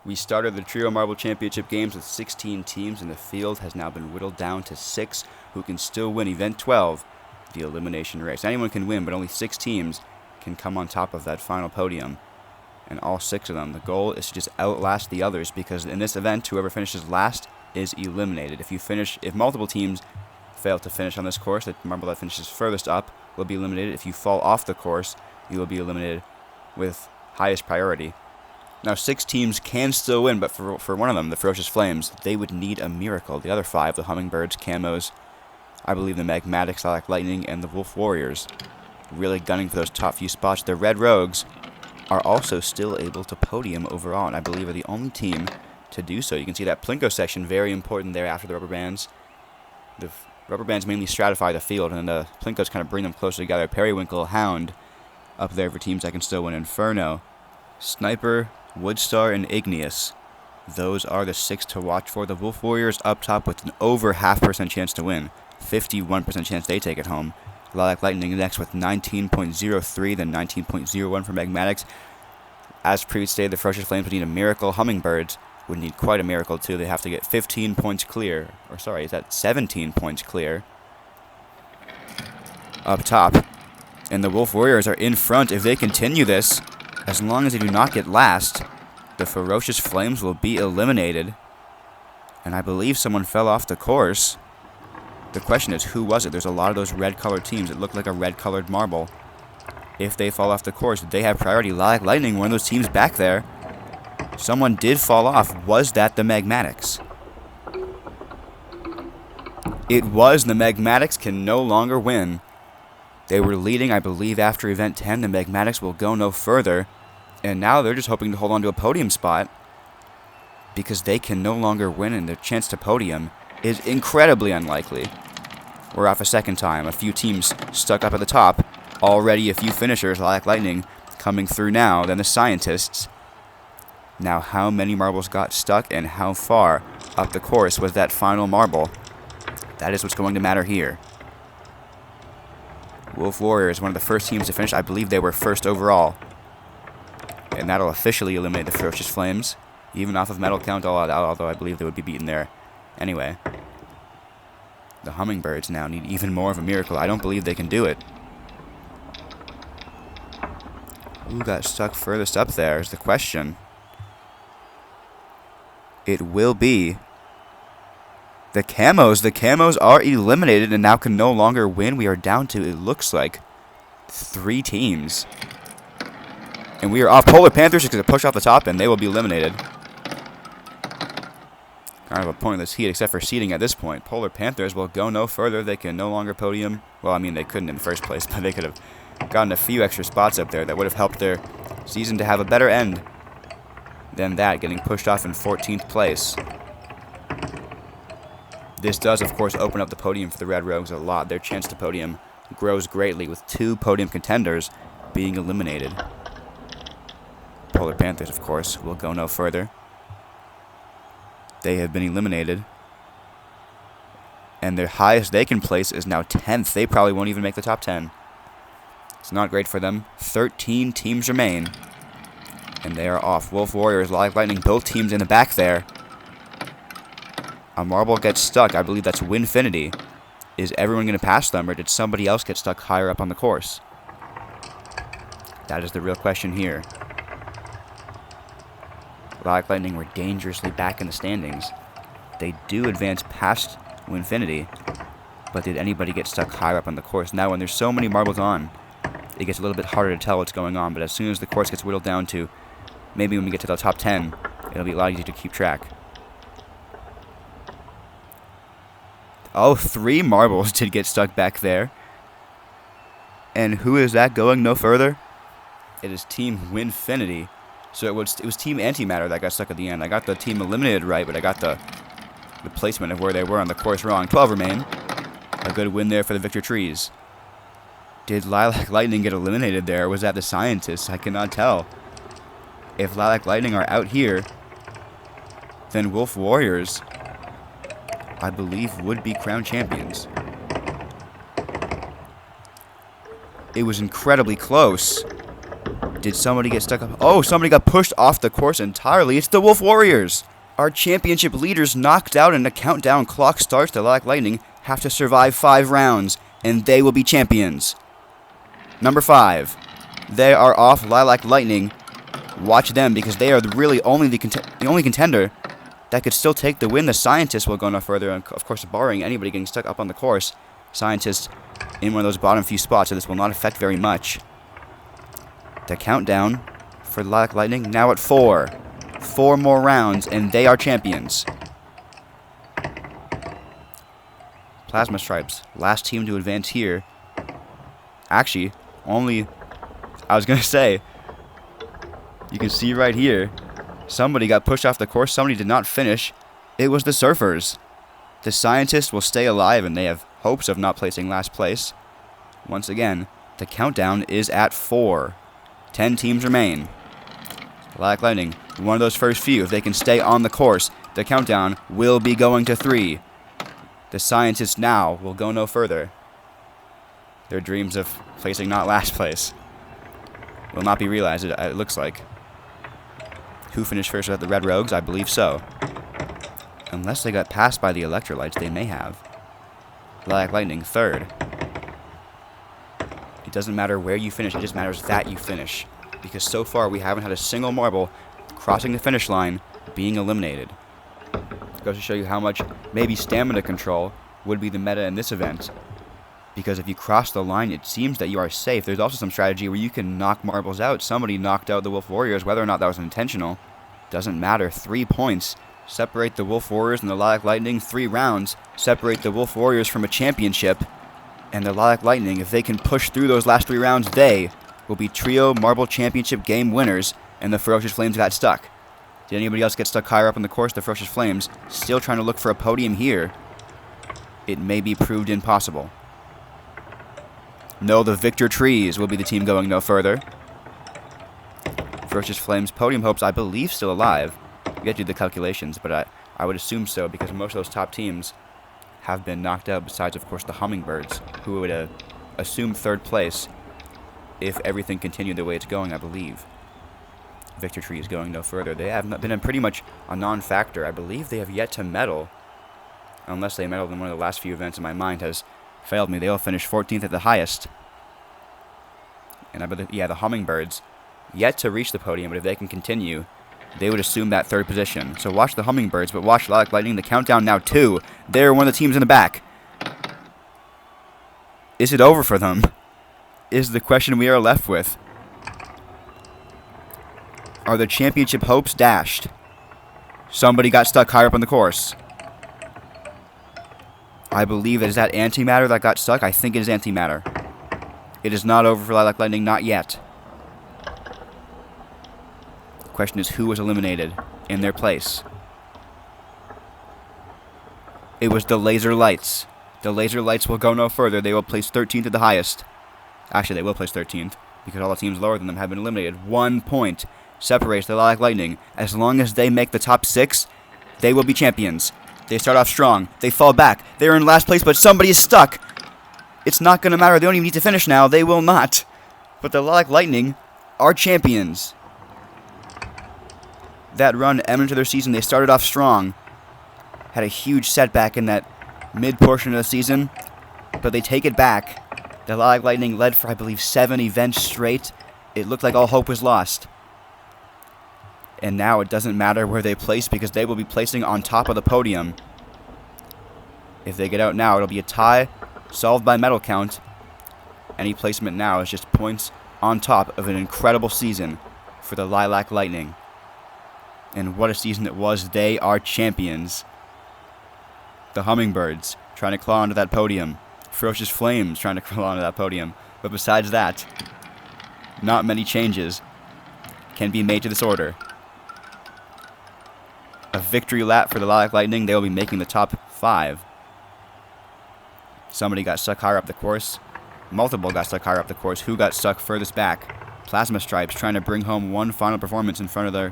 We started the Trio Marble Championship games with 16 teams, and the field has now been whittled down to 6 who can still win Event 12, the elimination race. Anyone can win, but only 6 teams can come on top of that final podium. And all 6 of them, the goal is to just outlast the others, because in this event, whoever finishes last is eliminated. If multiple teams fail to finish on this course, the marble that finishes furthest up will be eliminated. If you fall off the course, you will be eliminated with highest priority. Now, 6 teams can still win, but for one of them, the Ferocious Flames, they would need a miracle. The other 5, the Hummingbirds, Camos, I believe the Magmatics, Lilac Lightning, and the Wolf Warriors, really gunning for those top few spots. The Red Rogues are also still able to podium overall, and I believe are the only team to do so. You can see that Plinko section, very important there after the rubber bands. The rubber bands mainly stratify the field, and the Plinkos kind of bring them closer together. Periwinkle, Hound, up there for teams that can still win. Inferno, Sniper, Woodstar, and Igneous. Those are the 6 to watch for. The Wolf Warriors up top with an over 0.5% chance to win. 51% chance they take it home. Lilac Lightning next with 19.03, then 19.01 for Magmatics. As previously stated, the Ferocious Flames would need a miracle. Hummingbirds would need quite a miracle too. They have to get 15 points clear. Or sorry, is that 17 points clear? Up top. And the Wolf Warriors are in front. If they continue this, as long as they do not get last, the Ferocious Flames will be eliminated. And I believe someone fell off the course. The question is, who was it? There's a lot of those red-colored teams. It looked like a red-colored marble. If they fall off the course, they have priority. Lilac Lightning, one of those teams back there. Someone did fall off. Was that the Magmatics? It was. The Magmatics can no longer win. They were leading, I believe, after Event 10. The Magmatics will go no further. And now they're just hoping to hold on to a podium spot, because they can no longer win, and their chance to podium is incredibly unlikely. We're off a second time. A few teams stuck up at the top. Already a few finishers, Lilac Lightning, coming through now. Then the Scientists. Now, how many marbles got stuck, and how far up the course was that final marble? That is what's going to matter here. Wolf Warriors, one of the first teams to finish. I believe they were first overall. And that'll officially eliminate the Ferocious Flames, even off of medal count, although I believe they would be beaten there anyway. The Hummingbirds now need even more of a miracle. I don't believe they can do it. Who got stuck furthest up there is the question. It will be the Camos. The Camos are eliminated and now can no longer win. We are down to, it looks like, 3 teams. And we are off. Polar Panthers is going to push off the top, and they will be eliminated. Kind of a pointless heat, except for seeding at this point. Polar Panthers will go no further. They can no longer podium. Well, I mean, they couldn't in the first place, but they could have gotten a few extra spots up there that would have helped their season to have a better end than that, getting pushed off in 14th place. This does, of course, open up the podium for the Red Rogues a lot. Their chance to podium grows greatly, with 2 podium contenders being eliminated. Polar Panthers, of course, will go no further. They have been eliminated. And their highest they can place is now 10th. They probably won't even make the top 10. It's not great for them. 13 teams remain. And they are off. Wolf Warriors, Lilac Lightning, both teams in the back there. A marble gets stuck. I believe that's Winfinity. Is everyone going to pass them, or did somebody else get stuck higher up on the course? That is the real question here. Lilac Lightning were dangerously back in the standings. They do advance past Winfinity, but did anybody get stuck higher up on the course? Now, when there's so many marbles on, it gets a little bit harder to tell what's going on, but as soon as the course gets whittled down to, maybe when we get to the top 10, it'll be a lot easier to keep track. Oh, 3 marbles did get stuck back there. And who is that going no further? It is Team Winfinity. So it was Team Antimatter that got stuck at the end. I got the team eliminated right, but I got the placement of where they were on the course wrong. 12 remain. A good win there for the Victor Trees. Did Lilac Lightning get eliminated there, or was that the Scientists? I cannot tell. If Lilac Lightning are out here, then Wolf Warriors, I believe, would be crowned champions. It was incredibly close. Did somebody get stuck up? Oh, somebody got pushed off the course entirely. It's the Wolf Warriors. Our championship leaders knocked out and the countdown clock starts. The Lilac Lightning have to survive 5 rounds, and they will be champions. Number 5. They are off. Lilac Lightning. Watch them because they are really only the only contender that could still take the win. The Scientists will go no further, and of course, barring anybody getting stuck up on the course. Scientists in one of those bottom few spots, so this will not affect very much. The countdown for Lilac Lightning now at 4. 4 more rounds, and they are champions. Plasma Stripes, last team to advance here. Actually, I was going to say, you can see right here, somebody got pushed off the course, somebody did not finish. It was the Surfers. The Scientists will stay alive, and they have hopes of not placing last place. Once again, the countdown is at 4. 10 teams remain. Lilac Lightning, one of those first few. If they can stay on the course, the countdown will be going to 3. The Scientists now will go no further. Their dreams of placing not last place will not be realized, it looks like. Who finished first at the Red Rogues? I believe so. Unless they got passed by the Electrolytes, they may have. Lilac Lightning, 3rd. It doesn't matter where you finish, it just matters that you finish. Because so far, we haven't had a single marble crossing the finish line being eliminated. It goes to show you how much maybe stamina control would be the meta in this event. Because if you cross the line, it seems that you are safe. There's also some strategy where you can knock marbles out. Somebody knocked out the Wolf Warriors, whether or not that was intentional. Doesn't matter. 3 points separate the Wolf Warriors and the Lilac Lightning. 3 rounds separate the Wolf Warriors from a championship. And the Lilac Lightning, if they can push through those last 3 rounds, they will be trio marble championship game winners, and the Ferocious Flames got stuck. Did anybody else get stuck higher up on the course? The Ferocious Flames still trying to look for a podium here. It may be proved impossible. No, the Victor Trees will be the team going no further. Ferocious Flames podium hopes, I believe, still alive. We have to do the calculations, but I would assume so because most of those top teams have been knocked out, besides, of course, the Hummingbirds, who would assume 3rd place if everything continued the way it's going, I believe. Victor Tree is going no further. They have been pretty much a non-factor. I believe they have yet to medal. Unless they medaled in one of the last few events, and my mind has failed me. They will finish 14th at the highest. And I believe, yeah, the Hummingbirds yet to reach the podium, but if they can continue, they would assume that 3rd position. So watch the Hummingbirds, but watch Lilac Lightning. The countdown now 2. They're one of the teams in the back. Is it over for them? Is the question we are left with. Are the championship hopes dashed? Somebody got stuck higher up on the course. I believe it is that Antimatter that got stuck. I think it is Antimatter. It is not over for Lilac Lightning, not yet. The question is who was eliminated in their place. It was the Laser Lights. The Laser Lights will go no further. They will place 13th at the highest. Actually, they will place 13th, because all the teams lower than them have been eliminated. 1 point separates the Lilac Lightning. As long as they make the top 6, they will be champions. They start off strong. They fall back. They're in last place, but somebody is stuck. It's not going to matter. They don't even need to finish now. They will not. But the Lilac Lightning are champions. That run eminent to their season, they started off strong. Had a huge setback in that mid-portion of the season, but they take it back. The Lilac Lightning led for, I believe, 7 events straight. It looked like all hope was lost. And now it doesn't matter where they place because they will be placing on top of the podium. If they get out now, it'll be a tie solved by medal count. Any placement now is just points on top of an incredible season for the Lilac Lightning. And what a season it was. They are champions. The Hummingbirds trying to claw onto that podium. Ferocious Flames trying to crawl onto that podium. But besides that, not many changes can be made to this order. A victory lap for the Lilac Lightning. They will be making the top 5. Somebody got stuck higher up the course. Multiple got stuck higher up the course. Who got stuck furthest back? Plasma Stripes trying to bring home one final performance in front of their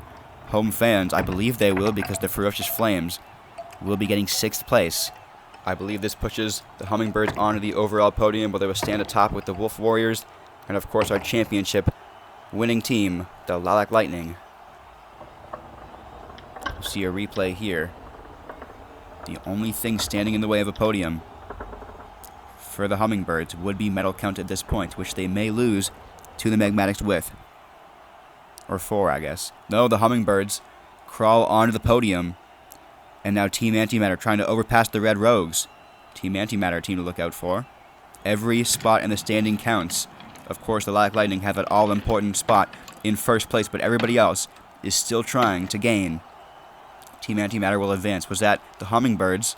home fans. I believe they will because the Ferocious Flames will be getting 6th place. I believe this pushes the Hummingbirds onto the overall podium, where they will stand atop with the Wolf Warriors and, of course, our championship winning team, the Lilac Lightning. We'll see a replay here. The only thing standing in the way of a podium for the Hummingbirds would be medal count at this point, which they may lose to the Magmatics with. Or 4, I guess. No, the Hummingbirds crawl onto the podium. And now Team Antimatter trying to overpass the Red Rogues. Team Antimatter team to look out for. Every spot in the standing counts. Of course, the Lilac Lightning have that all-important spot in first place, but everybody else is still trying to gain. Team Antimatter will advance. Was that the Hummingbirds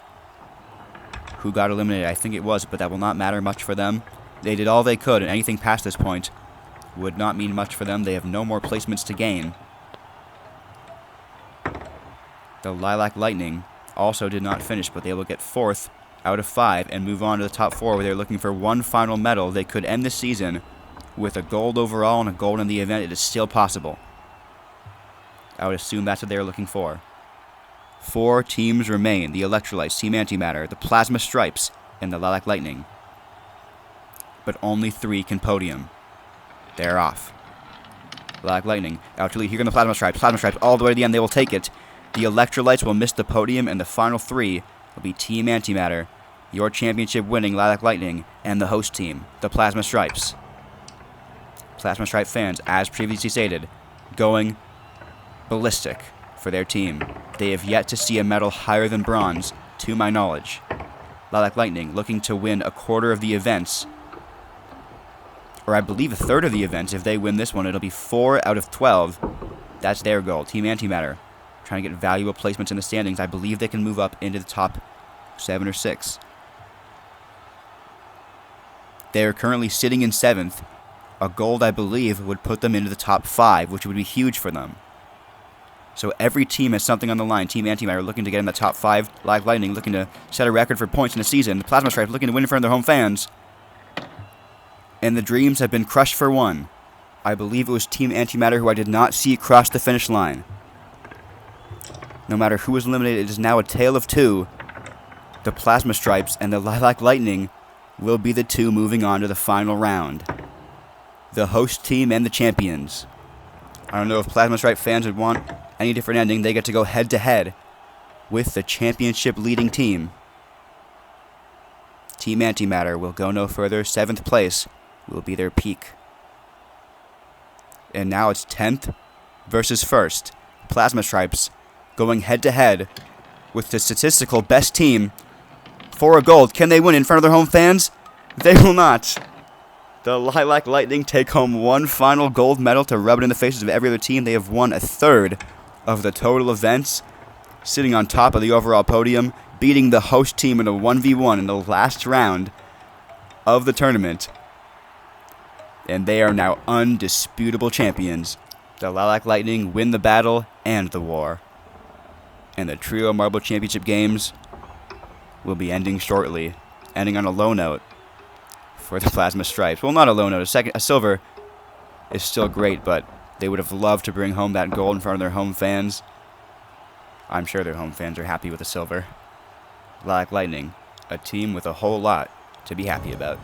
who got eliminated? I think it was, but that will not matter much for them. They did all they could, and anything past this point would not mean much for them. They have no more placements to gain. The Lilac Lightning also did not finish, but they will get 4th out of 5 and move on to the top 4, where they're looking for one final medal. They could end the season with a gold overall and a gold in the event. It is still possible. I would assume that's what they're looking for. 4 teams remain: the Electrolytes, Team Antimatter, the Plasma Stripes, and the Lilac Lightning. But only 3 can podium. They're off. Lilac Lightning out to lead. Here come the Plasma Stripes. Plasma Stripes all the way to the end. They will take it. The Electrolytes will miss the podium, and the final 3 will be Team Antimatter, your championship-winning Lilac Lightning, and the host team, the Plasma Stripes. Plasma Stripe fans, as previously stated, going ballistic for their team. They have yet to see a medal higher than bronze, to my knowledge. Lilac Lightning looking to win a quarter of the events, or I believe a third of the events. If they win this one, it'll be 4 out of 12. That's their goal. Team Antimatter trying to get valuable placements in the standings. I believe they can move up into the top 7 or 6. They are currently sitting in 7th. A gold, I believe, would put them into the top 5, which would be huge for them. So every team has something on the line. Team Antimatter looking to get in the top 5. Lilac Lightning looking to set a record for points in the season. The Plasma Stripes looking to win in front of their home fans. And the dreams have been crushed for one. I believe it was Team Antimatter who I did not see cross the finish line. No matter who was eliminated, it is now a tale of 2. The Plasma Stripes and the Lilac Lightning will be the 2 moving on to the final round. The host team and the champions. I don't know if Plasma Stripe fans would want any different ending. They get to go head-to-head with the championship-leading team. Team Antimatter will go no further. 7th place will be their peak. And now it's 10th versus 1st. Plasma Stripes going head-to-head with the statistical best team for a gold. Can they win in front of their home fans? They will not. The Lilac Lightning take home one final gold medal to rub it in the faces of every other team. They have won a third of the total events, sitting on top of the overall podium, beating the host team in a 1v1 in the last round of the tournament. And they are now undisputable champions. The Lilac Lightning win the battle and the war. And the Trio Marble Championship games will be ending shortly, ending on a low note for the Plasma Stripes. Well, not a low note. A silver is still great, but they would have loved to bring home that gold in front of their home fans. I'm sure their home fans are happy with the silver. Lilac Lightning, a team with a whole lot to be happy about.